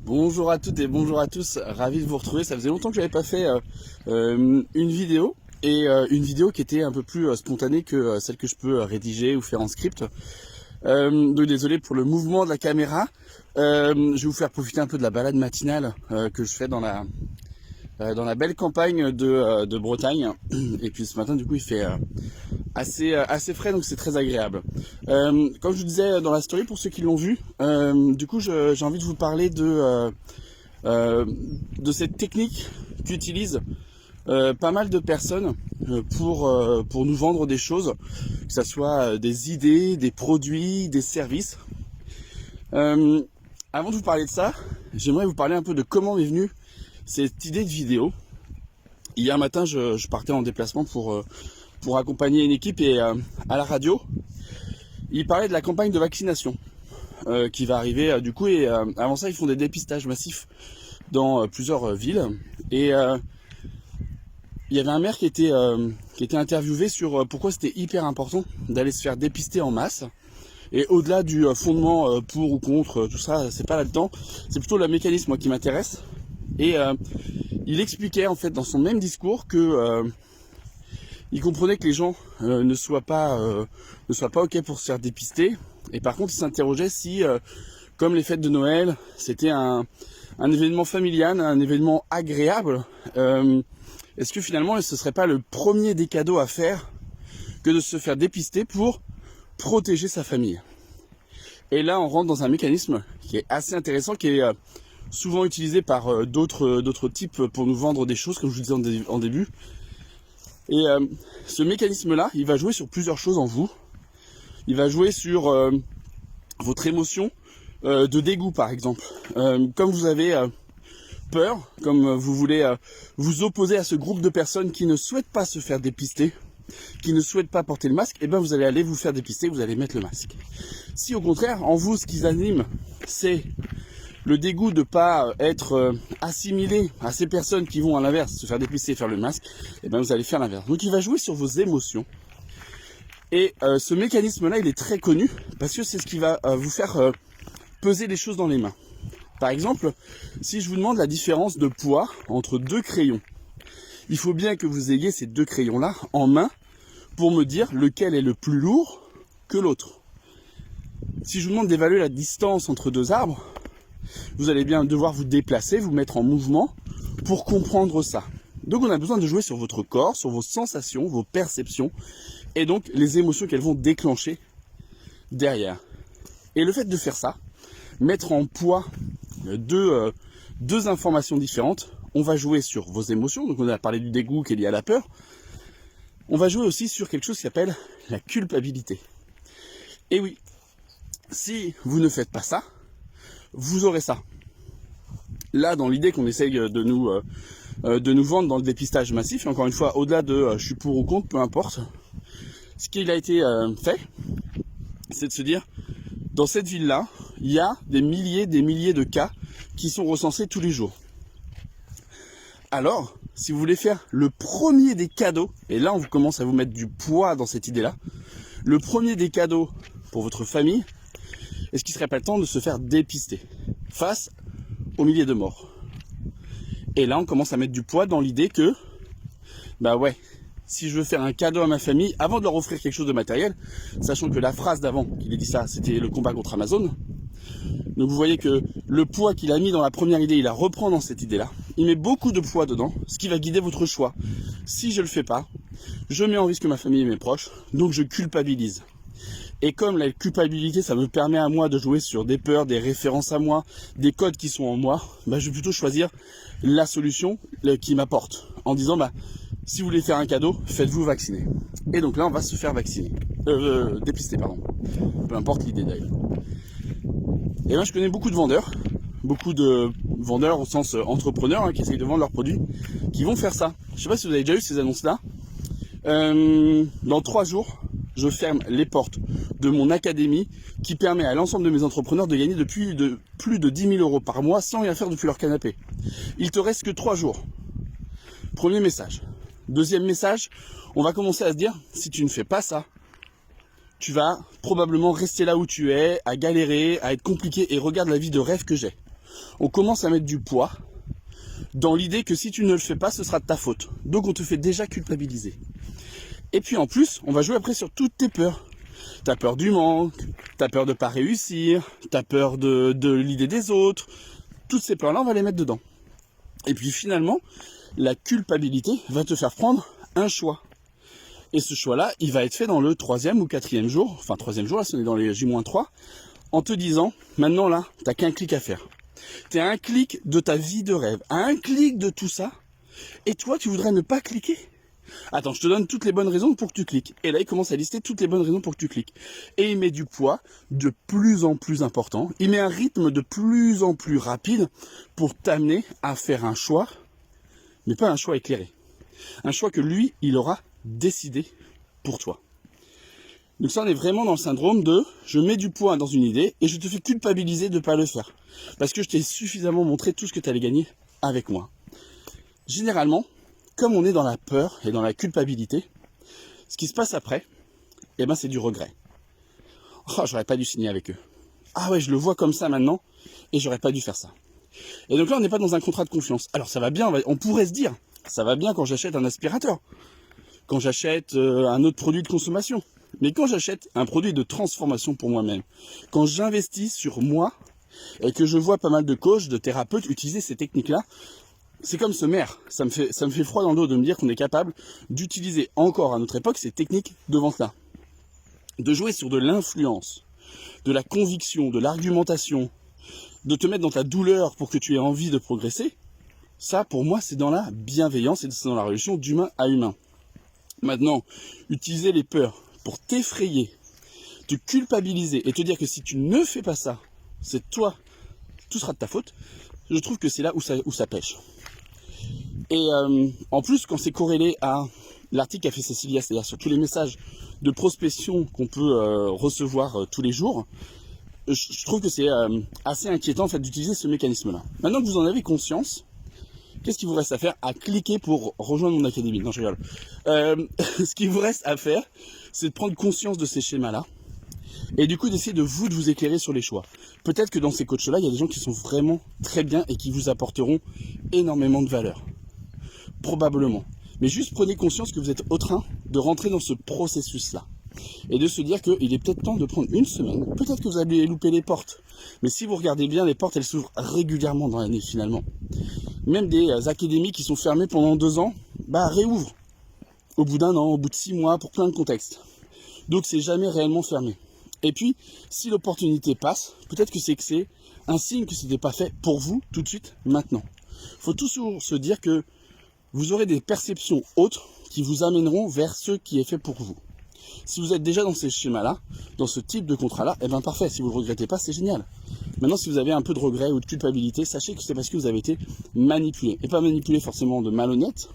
Bonjour à toutes et bonjour à tous, ravi de vous retrouver. Ça faisait longtemps que j'avais pas fait une vidéo et une vidéo qui était un peu plus spontanée que celle que je peux rédiger ou faire en script. Donc désolé pour le mouvement de la caméra. Je vais vous faire profiter un peu de la balade matinale que je fais dans la belle campagne de Bretagne. Et puis ce matin du coup il fait assez frais, donc c'est très agréable. Comme je vous disais dans la story, pour ceux qui l'ont vu, du coup j'ai envie de vous parler de cette technique qu'utilisent pas mal de personnes pour nous vendre des choses, que ce soit des idées, des produits, des services. Avant de vous parler de ça, j'aimerais vous parler un peu de comment m'est venue cette idée de vidéo. Hier matin, je partais en déplacement pour accompagner une équipe et à la radio, il parlait de la campagne de vaccination qui va arriver du coup, et avant ça ils font des dépistages massifs dans plusieurs villes, et il y avait un maire qui était interviewé sur pourquoi c'était hyper important d'aller se faire dépister en masse. Et au-delà du fondement pour ou contre, tout ça, c'est pas là-dedans, c'est plutôt le mécanisme moi, qui m'intéresse. Et il expliquait en fait dans son même discours que il comprenait que les gens ne soient pas ok pour se faire dépister. Et par contre, il s'interrogeait si, comme les fêtes de Noël, c'était un événement familial, un événement agréable. Est-ce que finalement, ce serait pas le premier des cadeaux à faire que de se faire dépister pour protéger sa famille? Et là, on rentre dans un mécanisme qui est assez intéressant, qui est souvent utilisé par d'autres types pour nous vendre des choses, comme je vous disais en début. Et ce mécanisme-là, il va jouer sur plusieurs choses en vous. Il va jouer sur votre émotion de dégoût, par exemple. Comme vous avez peur, comme vous voulez vous opposer à ce groupe de personnes qui ne souhaitent pas se faire dépister, qui ne souhaitent pas porter le masque, et bien vous allez aller vous faire dépister, vous allez mettre le masque. Si au contraire, en vous, ce qui anime, c'est le dégoût de ne pas être assimilé à ces personnes qui vont à l'inverse se faire dépister et faire le masque, et bien vous allez faire l'inverse. Donc il va jouer sur vos émotions. Et ce mécanisme-là, il est très connu parce que c'est ce qui va vous faire peser les choses dans les mains. Par exemple, si je vous demande la différence de poids entre deux crayons, il faut bien que vous ayez ces deux crayons-là en main pour me dire lequel est le plus lourd que l'autre. Si je vous demande d'évaluer la distance entre deux arbres, vous allez bien devoir vous déplacer, vous mettre en mouvement pour comprendre ça. Donc on a besoin de jouer sur votre corps, sur vos sensations, vos perceptions, et donc les émotions qu'elles vont déclencher derrière. Et le fait de faire ça, mettre en poids deux informations différentes, on va jouer sur vos émotions, donc on a parlé du dégoût qui est lié à la peur, on va jouer aussi sur quelque chose qui s'appelle la culpabilité. Et oui, si vous ne faites pas ça, vous aurez ça. Là, dans l'idée qu'on essaye de nous vendre dans le dépistage massif, et encore une fois, au-delà de je suis pour ou contre, peu importe, ce qu'il a été fait, c'est de se dire, dans cette ville-là, il y a des milliers de cas qui sont recensés tous les jours. Alors, si vous voulez faire le premier des cadeaux, et là on commence à vous mettre du poids dans cette idée-là, le premier des cadeaux pour votre famille, est-ce qu'il ne serait pas le temps de se faire dépister face aux milliers de morts? Et là on commence à mettre du poids dans l'idée que, bah ouais, si je veux faire un cadeau à ma famille, avant de leur offrir quelque chose de matériel, sachant que la phrase d'avant qu'il ait dit ça, c'était le combat contre Amazon. Donc vous voyez que le poids qu'il a mis dans la première idée, il la reprend dans cette idée-là. Il met beaucoup de poids dedans, ce qui va guider votre choix. Si je le fais pas, je mets en risque ma famille et mes proches, donc je culpabilise. Et comme la culpabilité, ça me permet à moi de jouer sur des peurs, des références à moi, des codes qui sont en moi, bah, je vais plutôt choisir la solution qui m'apporte. En disant, bah, si vous voulez faire un cadeau, faites-vous vacciner. Et donc là, on va se faire vacciner. Dépister, pardon. Peu importe l'idée d'ailleurs. Et là, je connais beaucoup de vendeurs au sens entrepreneurs, qui essayent de vendre leurs produits, qui vont faire ça. Je sais pas si vous avez déjà eu ces annonces-là. Dans 3 jours, je ferme les portes de mon académie qui permet à l'ensemble de mes entrepreneurs de gagner plus de 10 000 € par mois sans rien faire depuis leur canapé. Il te reste que 3 jours. Premier message. Deuxième message, on va commencer à se dire, si tu ne fais pas ça, tu vas probablement rester là où tu es, à galérer, à être compliqué, et regarde la vie de rêve que j'ai. on commence à mettre du poids dans l'idée que si tu ne le fais pas, ce sera de ta faute. Donc on te fait déjà culpabiliser. Et puis en plus, on va jouer après sur toutes tes peurs. T'as peur du manque, t'as peur de pas réussir, t'as peur de l'idée des autres. Toutes ces peurs-là, on va les mettre dedans. Et puis finalement, la culpabilité va te faire prendre un choix. Et ce choix-là, il va être fait dans le 3e ou 4e jour, enfin 3e jour, là, si on est dans les J-3, en te disant, maintenant là, t'as qu'un clic à faire. T'es à un clic de ta vie de rêve, à un clic de tout ça, et toi, tu voudrais ne pas cliquer. Attends, je te donne toutes les bonnes raisons pour que tu cliques. Et là, il commence à lister toutes les bonnes raisons pour que tu cliques. Et il met du poids de plus en plus important. Il met un rythme de plus en plus rapide pour t'amener à faire un choix, mais pas un choix éclairé. Un choix que lui, il aura décidé pour toi. Donc ça, on est vraiment dans le syndrome de je mets du poids dans une idée et je te fais culpabiliser de ne pas le faire. Parce que je t'ai suffisamment montré tout ce que tu allais gagner avec moi. Généralement, comme on est dans la peur et dans la culpabilité, ce qui se passe après, eh ben c'est du regret. Oh, j'aurais pas dû signer avec eux. Ah ouais, je le vois comme ça maintenant, et j'aurais pas dû faire ça. Et donc là, on n'est pas dans un contrat de confiance. Alors ça va bien, on pourrait se dire, ça va bien quand j'achète un aspirateur, quand j'achète un autre produit de consommation. Mais quand j'achète un produit de transformation pour moi-même, quand j'investis sur moi, et que je vois pas mal de coachs, de thérapeutes utiliser ces techniques-là, c'est comme ce maire, ça me fait froid dans le dos de me dire qu'on est capable d'utiliser encore à notre époque ces techniques de vente-là. De jouer sur de l'influence, de la conviction, de l'argumentation, de te mettre dans ta douleur pour que tu aies envie de progresser, ça pour moi c'est dans la bienveillance et c'est dans la relation d'humain à humain. Maintenant, utiliser les peurs pour t'effrayer, te culpabiliser et te dire que si tu ne fais pas ça, c'est toi, tout sera de ta faute, je trouve que c'est là où ça pêche. Et en plus, quand c'est corrélé à l'article qu'a fait Cécilia, c'est-à-dire sur tous les messages de prospection qu'on peut recevoir tous les jours, je trouve que c'est assez inquiétant en fait d'utiliser ce mécanisme-là. Maintenant que vous en avez conscience, qu'est-ce qu'il vous reste à faire? À cliquer pour rejoindre mon académie. Non, je rigole. Ce qu'il vous reste à faire, c'est de prendre conscience de ces schémas-là et du coup d'essayer de vous éclairer sur les choix. Peut-être que dans ces coachs-là, il y a des gens qui sont vraiment très bien et qui vous apporteront énormément de valeur. Probablement. Mais juste prenez conscience que vous êtes en train de rentrer dans ce processus-là. Et de se dire qu'il est peut-être temps de prendre une semaine. Peut-être que vous allez louper les portes. Mais si vous regardez bien, les portes, elles s'ouvrent régulièrement dans l'année finalement. Même des académies qui sont fermées pendant 2 ans, réouvrent. Au bout d'1 an, au bout de 6 mois, pour plein de contextes. Donc c'est jamais réellement fermé. Et puis, si l'opportunité passe, peut-être que c'est un signe que ce n'était pas fait pour vous tout de suite, maintenant. Il faut toujours se dire que vous aurez des perceptions autres qui vous amèneront vers ce qui est fait pour vous. Si vous êtes déjà dans ces schémas-là, dans ce type de contrat-là, eh bien parfait, si vous ne le regrettez pas, c'est génial. Maintenant, si vous avez un peu de regret ou de culpabilité, sachez que c'est parce que vous avez été manipulé. Et pas manipulé forcément de malhonnête,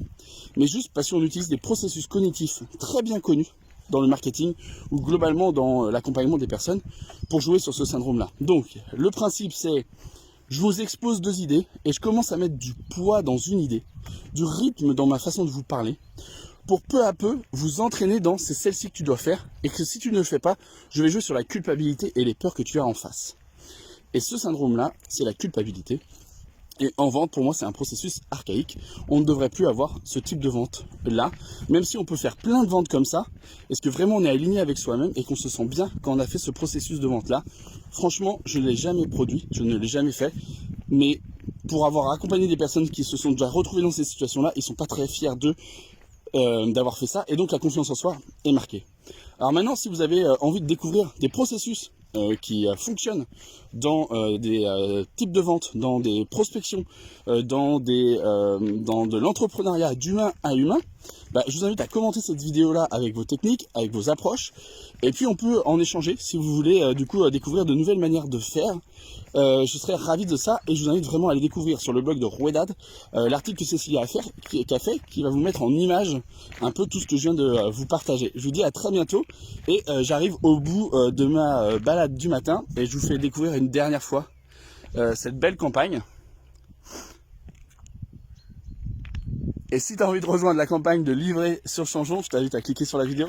mais juste parce qu'on utilise des processus cognitifs très bien connus dans le marketing ou globalement dans l'accompagnement des personnes pour jouer sur ce syndrome-là. Donc, le principe c'est... Je vous expose 2 idées et je commence à mettre du poids dans une idée, du rythme dans ma façon de vous parler, pour peu à peu vous entraîner dans c'est celle-ci que tu dois faire et que si tu ne le fais pas, je vais jouer sur la culpabilité et les peurs que tu as en face. Et ce syndrome-là, c'est la culpabilité. Et en vente, pour moi, c'est un processus archaïque. On ne devrait plus avoir ce type de vente-là, même si on peut faire plein de ventes comme ça. Est-ce que vraiment on est aligné avec soi-même et qu'on se sent bien quand on a fait ce processus de vente-là? Franchement, je ne l'ai jamais produit, je ne l'ai jamais fait. Mais pour avoir accompagné des personnes qui se sont déjà retrouvées dans ces situations-là, ils ne sont pas très fiers d'eux d'avoir fait ça. Et donc la confiance en soi est marquée. Alors maintenant, si vous avez envie de découvrir des processus qui fonctionnent dans des types de vente, dans des prospections, dans de l'entrepreneuriat d'humain à humain, je vous invite à commenter cette vidéo-là avec vos techniques, avec vos approches, et puis on peut en échanger si vous voulez découvrir de nouvelles manières de faire. Je serais ravi de ça et je vous invite vraiment à aller découvrir sur le blog de Rouedad l'article que Cécilia a fait, qui va vous mettre en image un peu tout ce que je viens de vous partager. Je vous dis à très bientôt et j'arrive au bout de ma balade du matin et je vous fais découvrir une dernière fois cette belle campagne. Et si tu as envie de rejoindre la campagne de livrer sur Changeons, je t'invite à cliquer sur la vidéo.